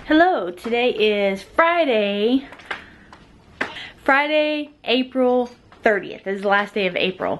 Hello, today is Friday, April 30th. This is the last day of April.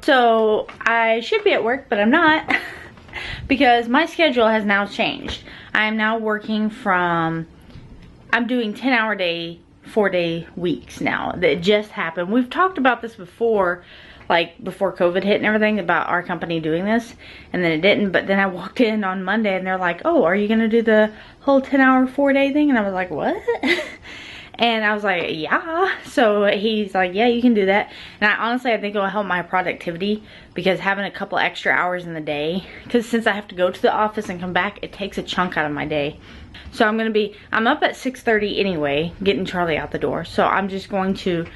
So I should be at work, but I'm not because my schedule has now changed. I am now working from, I'm doing 10-hour day, 4-day weeks now. That just happened. We've talked about this before, like before COVID hit and everything, about our company doing this, and then it didn't. But then I walked in on Monday and they're like, oh, are you gonna do the whole 10-hour 4-day thing? And I was like, what? And I was like, yeah. So he's like, yeah, you can do that. And I honestly think it will help my productivity, because having a couple extra hours in the day, because since I have to go to the office and come back, it takes a chunk out of my day. So I'm up at 6:30 anyway, getting Charlie out the door. So I'm just going to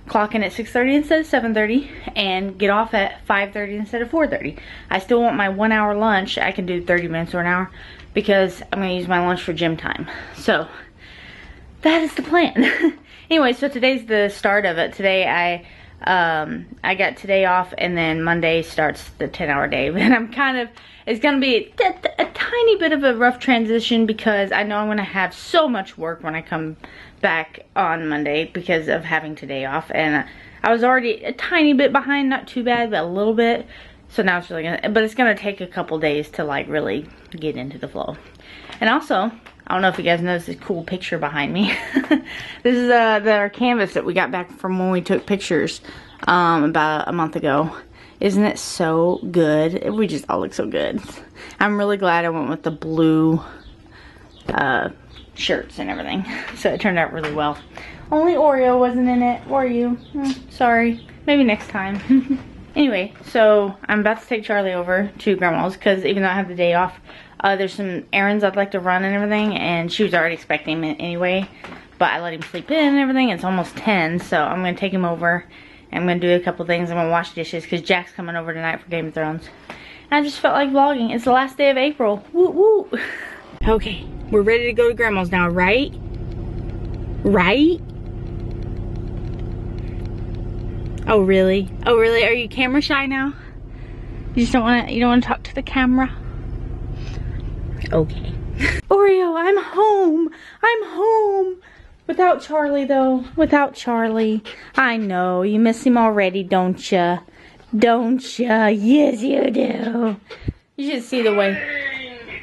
clock in at 6:30 instead of 7:30 and get off at 5:30 instead of 4:30. I still want my 1 hour lunch. I can do 30 minutes or an hour because I'm gonna use my lunch for gym time. So that is the plan. Anyway, so today's the start of it. Today I got today off, and then Monday starts the 10-hour day. And it's gonna be a tiny bit of a rough transition, because I know I'm gonna have so much work when I come back on Monday because of having today off. And I was already a tiny bit behind, not too bad, but a little bit. So now it's really but it's gonna take a couple days to like really get into the flow. And also, I don't know if you guys noticed this cool picture behind me. This is our canvas that we got back from when we took pictures about a month ago. Isn't it so good? We just all look so good. I'm really glad I went with the blue shirts and everything. So it turned out really well. Only Oreo wasn't in it. Or you. Sorry. Maybe next time. Anyway, so I'm about to take Charlie over to Grandma's, because even though I have the day off, there's some errands I'd like to run and everything, and she was already expecting him anyway, but I let him sleep in and everything. It's almost 10, so I'm going to take him over, and I'm going to do a couple things. I'm going to wash dishes, because Jack's coming over tonight for Game of Thrones. And I just felt like vlogging. It's the last day of April. Woo woo! Okay, we're ready to go to Grandma's now, right? Right? Oh really? Oh really? Are you camera shy now? You just don't want to talk to the camera? Okay. Oreo, I'm home. I'm home. Without Charlie though. Without Charlie. I know. You miss him already, don't ya? Don't ya? Yes, you do. You should see the way...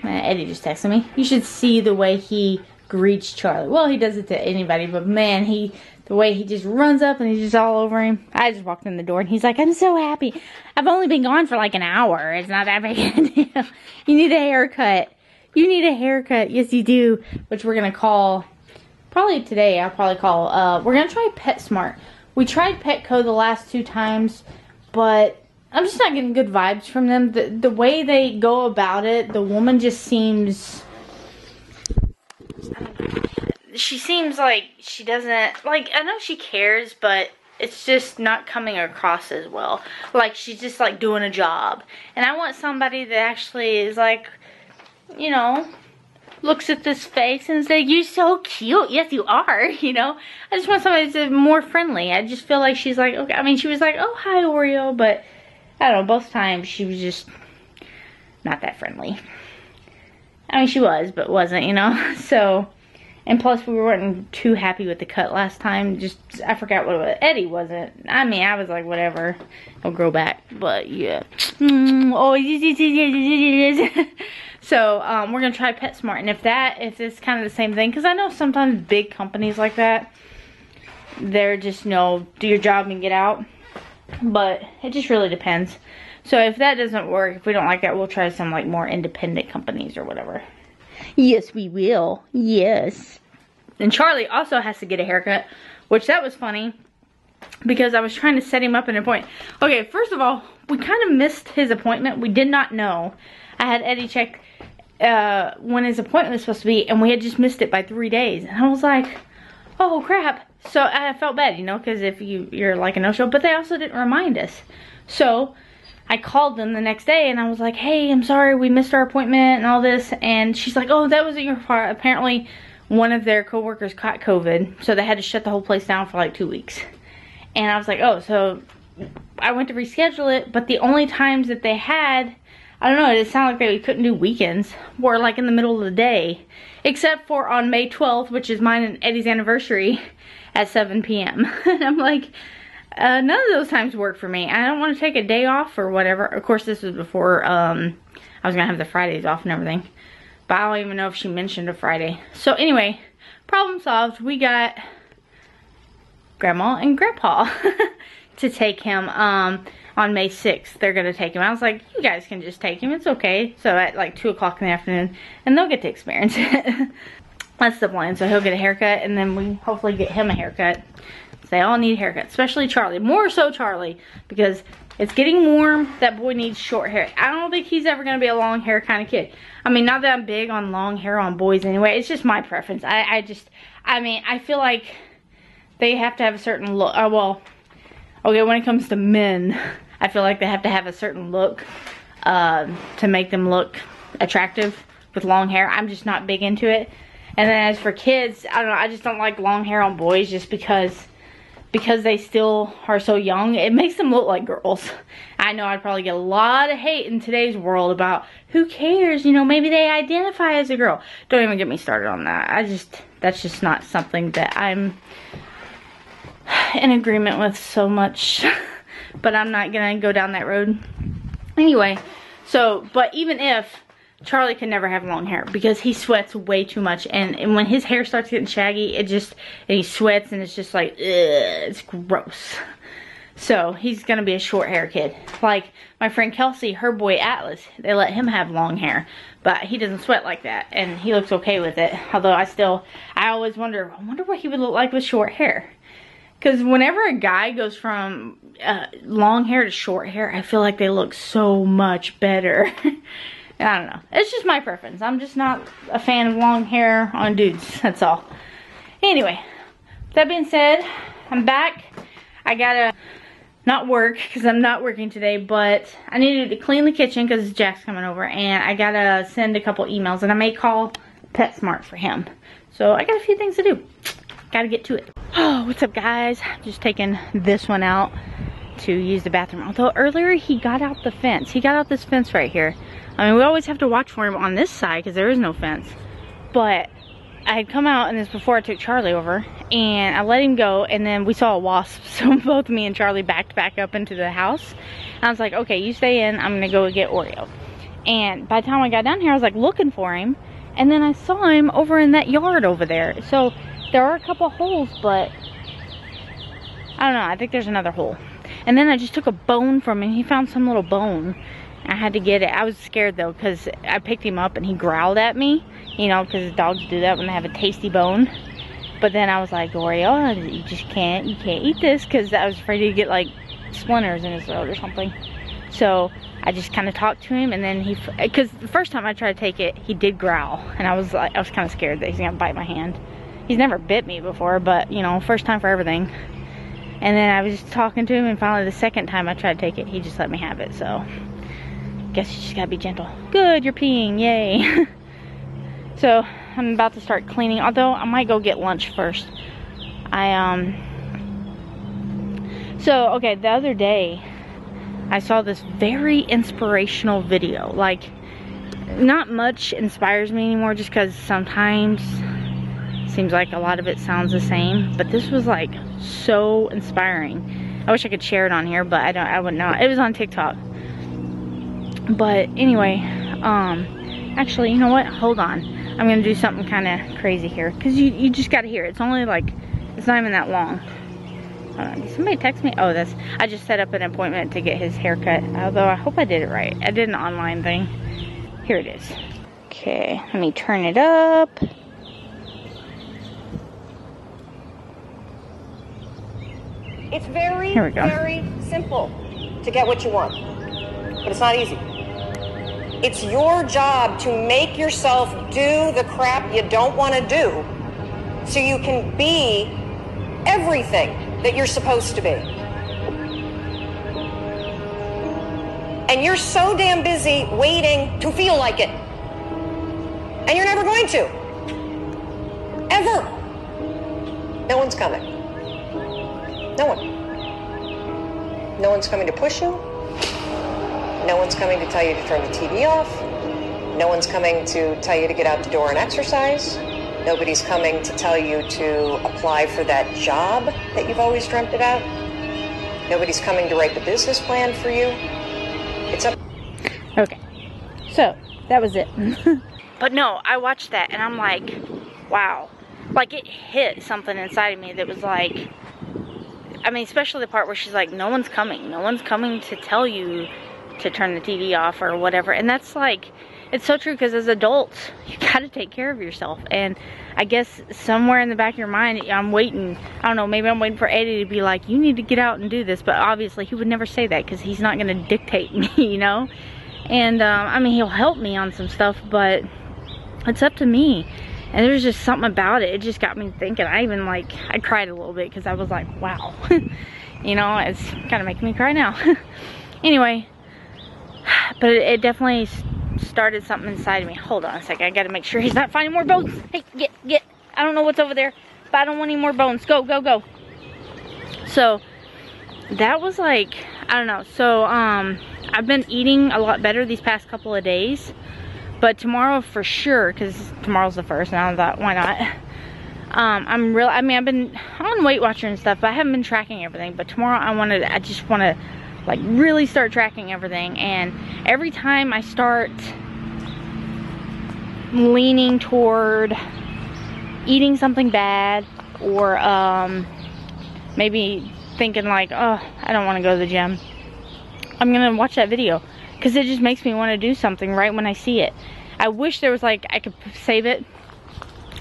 Eddie just texted me. You should see the way he greets Charlie. Well, he does it to anybody, but man, the way he just runs up and he's just all over him. I just walked in the door and he's like, I'm so happy. I've only been gone for like an hour. It's not that big a deal. You need a haircut. You need a haircut. Yes, you do. Which we're going to call, probably today, I'll probably call, we're going to try PetSmart. We tried Petco the last 2 times, but I'm just not getting good vibes from them. The way they go about it, the woman just seems... She seems like she doesn't, like, I know she cares, but it's just not coming across as well. Like, she's just, like, doing a job. And I want somebody that actually is, like, you know, looks at this face and says, you're so cute. Yes, you are, you know. I just want somebody that's more friendly. I just feel like she's like, okay. I mean, she was like, oh, hi, Oreo. But, I don't know, both times she was just not that friendly. I mean, she was, but wasn't, you know. So... And plus, we weren't too happy with the cut last time. Just, I forgot what it was. Eddie wasn't. I mean, I was like, whatever. It'll grow back. But, yeah. Oh, so, we're going to try PetSmart. And if it's kind of the same thing. Because I know sometimes big companies like that, they're just, you know, do your job and get out. But it just really depends. So, if that doesn't work, if we don't like that, we'll try some, like, more independent companies or whatever. Yes, we will. Yes. And Charlie also has to get a haircut, which that was funny because I was trying to set him up an appointment. Okay, first of all, we kind of missed his appointment. We did not know. I had Eddie check when his appointment was supposed to be, and we had just missed it by 3 days. And I was like, oh crap. So I felt bad, you know, because if you're like a no-show, but they also didn't remind us. So I called them the next day and I was like, hey, I'm sorry, we missed our appointment and all this. And she's like, oh, that wasn't your fault. Apparently one of their coworkers caught COVID, so they had to shut the whole place down for like 2 weeks. And I was like, oh, so I went to reschedule it, but the only times that they had, I don't know, it sounded like they couldn't do weekends, or like in the middle of the day, except for on May 12th, which is mine and Eddie's anniversary, at 7 p.m. And I'm like, none of those times work for me. I don't want to take a day off or whatever. Of course, this was before I was going to have the Fridays off and everything. But I don't even know if she mentioned a Friday. So anyway, problem solved. We got Grandma and Grandpa to take him on May 6th. They're going to take him. I was like, you guys can just take him. It's okay. So at like 2 o'clock in the afternoon. And they'll get to experience it. That's the plan. So he'll get a haircut. And then we hopefully get him a haircut. They all need a haircut, especially Charlie. More so Charlie, because it's getting warm. That boy needs short hair. I don't think he's ever going to be a long hair kind of kid. I mean, not that I'm big on long hair on boys anyway. It's just my preference. I mean, I feel like they have to have a certain look. Oh, well, okay, when it comes to men, I feel like they have to have a certain look to make them look attractive with long hair. I'm just not big into it. And then as for kids, I don't know. I just don't like long hair on boys just because they still are so young. It makes them look like girls. I know I'd probably get a lot of hate in today's world about who cares, you know, maybe they identify as a girl. Don't even get me started on that. That's just not something that I'm in agreement with so much. But I'm not gonna go down that road. Anyway, so, but even if Charlie can never have long hair because he sweats way too much, and when his hair starts getting shaggy, and he sweats and it's just like, ugh, it's gross. So he's gonna be a short hair kid. Like my friend Kelsey, her boy Atlas, they let him have long hair, but he doesn't sweat like that, and he looks okay with it. Although I always wonder what he would look like with short hair. Because whenever a guy goes from long hair to short hair, I feel like they look so much better. I don't know. It's just my preference. I'm just not a fan of long hair on dudes. That's all. Anyway, that being said, I'm back. I gotta not work because I'm not working today, but I needed to clean the kitchen because Jack's coming over, and I gotta send a couple emails, and I may call PetSmart for him. So I got a few things to do. Gotta get to it. Oh, what's up, guys? Just taking this one out to use the bathroom. Although earlier he got out the fence. He got out this fence right here. I mean, we always have to watch for him on this side because there is no fence. But I had come out, and this before I took Charlie over, and I let him go, and then we saw a wasp. So both me and Charlie backed back up into the house. And I was like, okay, you stay in. I'm going to go get Oreo. And by the time I got down here, I was like looking for him. And then I saw him over in that yard over there. So there are a couple holes, but I don't know. I think there's another hole. And then I just took a bone from him. He found some little bone. I had to get it. I was scared though, because I picked him up and he growled at me, you know, because dogs do that when they have a tasty bone. But then I was like, Oreo, you can't eat this, because I was afraid he'd get like splinters in his throat or something. So I just kind of talked to him, and then because the first time I tried to take it, he did growl, and I was kind of scared that he's gonna bite my hand. He's never bit me before, but you know, first time for everything. And then I was just talking to him, and finally the second time I tried to take it, he just let me have it. So guess you just gotta be gentle. Good, you're peeing, yay. So I'm about to start cleaning, although I might go get lunch first. So okay, the other day I saw this very inspirational video. Like, not much inspires me anymore, just because sometimes it seems like a lot of it sounds the same, but this was like so inspiring. I wish I could share it on here, but I wouldn't know. It was on TikTok. But anyway, actually, you know what? Hold on. I'm gonna do something kind of crazy here, because you just gotta hear it. It's only like, it's not even that long. Hold on. Did somebody text me? Oh, I just set up an appointment to get his haircut. Although I hope I did it right. I did an online thing. Here it is. Okay, let me turn it up. It's very, very simple to get what you want, but it's not easy. It's your job to make yourself do the crap you don't want to do so you can be everything that you're supposed to be. And you're so damn busy waiting to feel like it. And you're never going to. Ever. No one's coming. No one. No one's coming to push you. No one's coming to tell you to turn the TV off. No one's coming to tell you to get out the door and exercise. Nobody's coming to tell you to apply for that job that you've always dreamt about. Nobody's coming to write the business plan for you. It's up. Okay, so that was it. But no, I watched that and I'm like, wow. Like, it hit something inside of me that was like, I mean, especially the part where she's like, no one's coming. No one's coming to tell you to turn the TV off or whatever. And that's like, it's so true, because as adults, you gotta take care of yourself. And I guess somewhere in the back of your mind, I'm waiting, I don't know, maybe I'm waiting for Eddie to be like, you need to get out and do this. But obviously he would never say that, because he's not gonna dictate me, you know? And I mean, he'll help me on some stuff, but it's up to me. And there's just something about it. It just got me thinking. I even like, I cried a little bit because I was like, wow. You know, it's kind of making me cry now. Anyway, but it definitely started something inside of me. Hold on a second. I got to make sure he's not finding more bones. Hey, get. I don't know what's over there, but I don't want any more bones. Go, go, go. So that was like, I don't know. So I've been eating a lot better these past couple of days. But tomorrow for sure, because tomorrow's the 1st, and I thought, why not? I mean, I've been on Weight Watcher and stuff, but I haven't been tracking everything. But tomorrow I just want to, like, really start tracking everything. And every time I start leaning toward eating something bad, or maybe thinking like, oh, I don't want to go to the gym, I'm going to watch that video. Because it just makes me want to do something right when I see it. I wish there was like, I could save it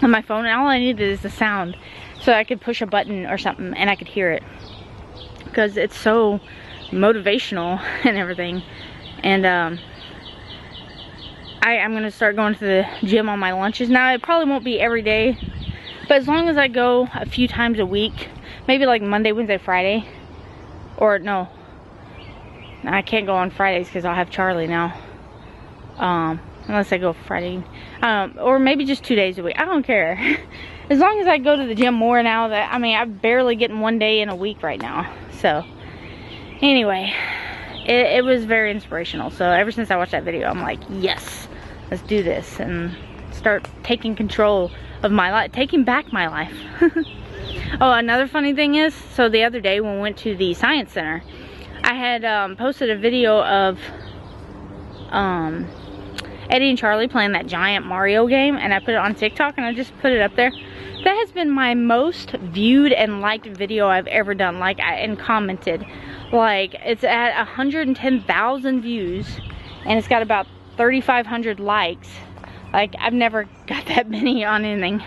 on my phone, and all I needed is the sound. So I could push a button or something and I could hear it. Because it's so motivational and everything. And I'm going to start going to the gym on my lunches. Now, it probably won't be every day. But as long as I go a few times a week, maybe like Monday, Wednesday, Friday. Or no. I can't go on Fridays because I'll have Charlie now. Unless I go Friday. Or maybe just 2 days a week. I don't care. As long as I go to the gym more now, that, I mean, I'm barely getting 1 day in a week right now. So, anyway, it was very inspirational. So, ever since I watched that video, I'm like, yes, let's do this. And start taking control of my life. Taking back my life. Oh, another funny thing is, so the other day when we went to the Science Center, I had posted a video of Eddie and Charlie playing that giant Mario game, and I put it on TikTok, and I just put it up there. That has been my most viewed and liked video I've ever done, like, and commented. Like, it's at 110,000 views, and it's got about 3,500 likes. Like, I've never got that many on anything.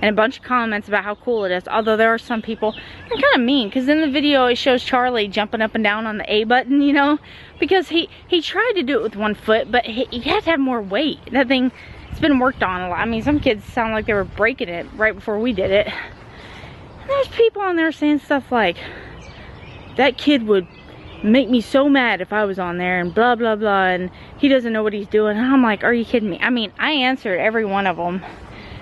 And a bunch of comments about how cool it is. Although there are some people, they're kind of mean, because in the video it shows Charlie jumping up and down on the A button, you know, because he tried to do it with 1 foot, but he had to have more weight. That thing, it's been worked on a lot. I mean, some kids sound like they were breaking it right before we did it. And there's people on there saying stuff like, that kid would make me so mad if I was on there, and blah blah blah, and he doesn't know what he's doing. And I'm like, are you kidding me? I mean, I answered every one of them.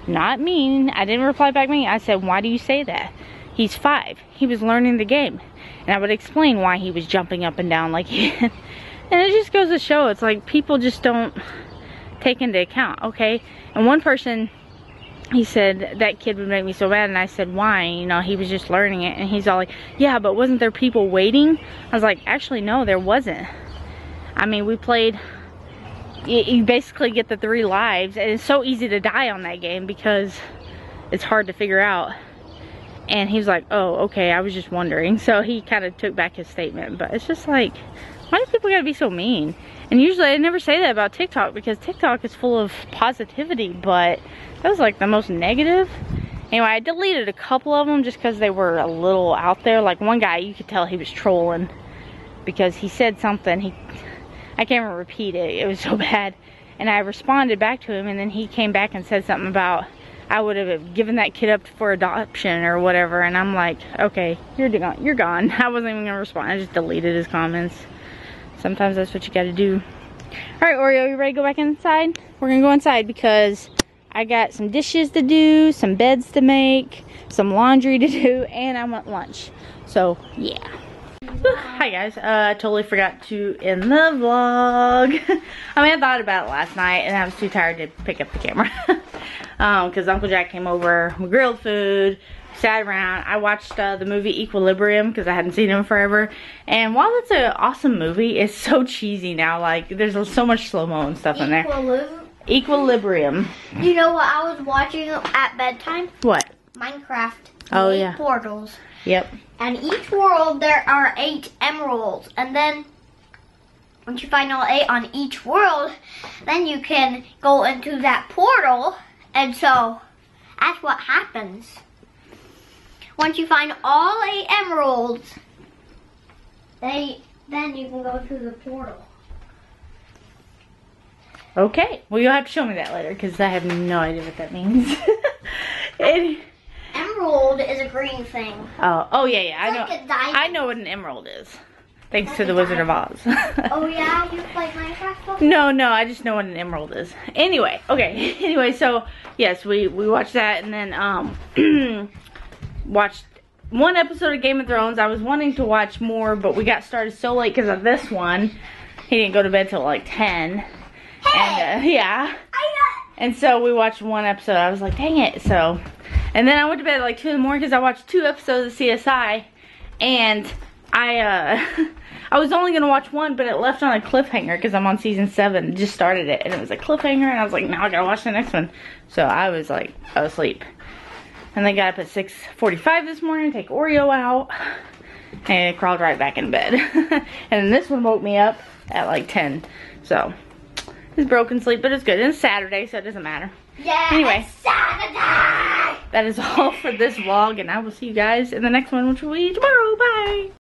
Not mean. I didn't reply back mean. I said, why do you say that? He's 5. He was learning the game. And I would explain why he was jumping up and down like he and it just goes to show, it's like people just don't take into account, okay? And one person, he said, that kid would make me so mad. And I said, why? You know, he was just learning it. And he's all like, yeah, but wasn't there people waiting? I was like, actually, no, there wasn't. I mean, we played... You basically get the 3 lives, and it's so easy to die on that game because it's hard to figure out. And he was like, oh, okay, I was just wondering. So he kind of took back his statement. But it's just like, why do people gotta be so mean? And usually I never say that about TikTok, because TikTok is full of positivity, but that was like the most negative. Anyway, I deleted a couple of them just because they were a little out there. Like one guy, you could tell he was trolling because he said something. I can't even repeat it. It was so bad. And I responded back to him, and then he came back and said something about I would have given that kid up for adoption or whatever. And I'm like, okay, you're gone. You're gone. I wasn't even gonna respond. I just deleted his comments. Sometimes that's what you gotta do. All right, Oreo, you ready to go back inside? We're gonna go inside because I got some dishes to do, some beds to make, some laundry to do, and I want lunch. So, yeah. Hi guys, I totally forgot to end the vlog. I mean, I thought about it last night and I was too tired to pick up the camera. Because Uncle Jack came over, we grilled food, sat around. I watched the movie Equilibrium because I hadn't seen it in forever. And while it's an awesome movie, it's so cheesy now. Like, there's so much slow-mo and stuff in there. Equilibrium. You know what I was watching at bedtime? What? Minecraft. Oh, yeah. Portals. Yep. And each world there are 8 emeralds. And then once you find all 8 on each world, then you can go into that portal. And so that's what happens. Once you find all 8 emeralds, then you can go through the portal. Okay. Well, you'll have to show me that later because I have no idea what that means. Emerald is a green thing. Oh yeah, yeah. It's like a diamond. I know what an emerald is. Thanks to the Wizard of Oz. Oh yeah, you play Minecraft? No, I just know what an emerald is. Anyway, okay. Anyway, so yes, we watched that and then watched one episode of Game of Thrones. I was wanting to watch more, but we got started so late because of this one. He didn't go to bed till like 10. Hey, and yeah. And so we watched one episode. I was like, dang it. So, and then I went to bed at like 2 in the morning because I watched 2 episodes of CSI. And I was only going to watch one, but it left on a cliffhanger because I'm on season 7. Just started it. And it was a cliffhanger. And I was like, now I got to watch the next one. So I was like, I was asleep. And then got up at 6:45 this morning to take Oreo out. And it crawled right back in bed. And then this one woke me up at like 10. So it's broken sleep, but it's good. And it's Saturday, so it doesn't matter. Yeah, anyway, it's Saturday! That is all for this vlog, and I will see you guys in the next one, which will be tomorrow. Bye!